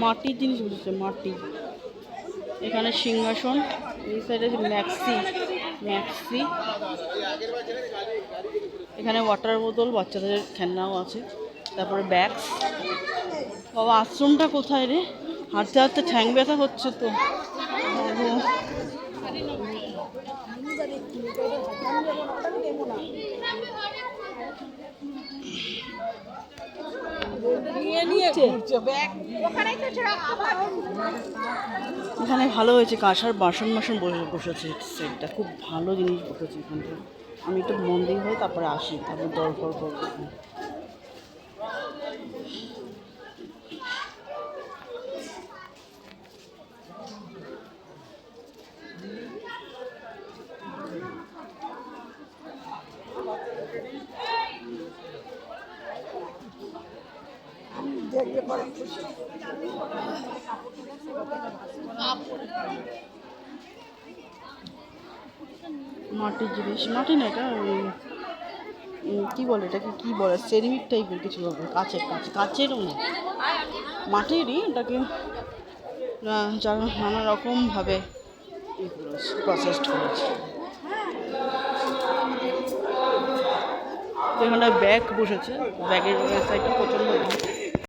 মাটির জিনিস বসেছে, মাটি। এখানে সিংহাসন, এই সাইডে ম্যাক্সি ম্যাক্সি। এখানে ওয়াটার বোতল, বাচ্চাদের খেলনাও আছে। তারপরে ব্যাগস। বাবা আশ্রমটা কোথায় রে? হাঁটতে হাঁটতে ঠ্যাং ব্যথা হচ্ছে তো। এখানে ভালো হয়েছে, কাঁসার বাসন বসেছে। সেটটা খুব ভালো জিনিস বসেছে এখানটা। আমি একটু মন্দির হয়ে তারপরে আসি, তারপর দরকার করবো। মাটির জিনিস, মাটি না এটা কি বলে, এটাকে কি বলে, সেরামিক টাইপের কিছু হবে। কাচেরও না, মাটিরই। এটাকে যারা নানা রকমভাবে প্রসেসড করেছে। এখানে ব্যাগ বসেছে, ব্যাগের সাইডটা প্রচণ্ড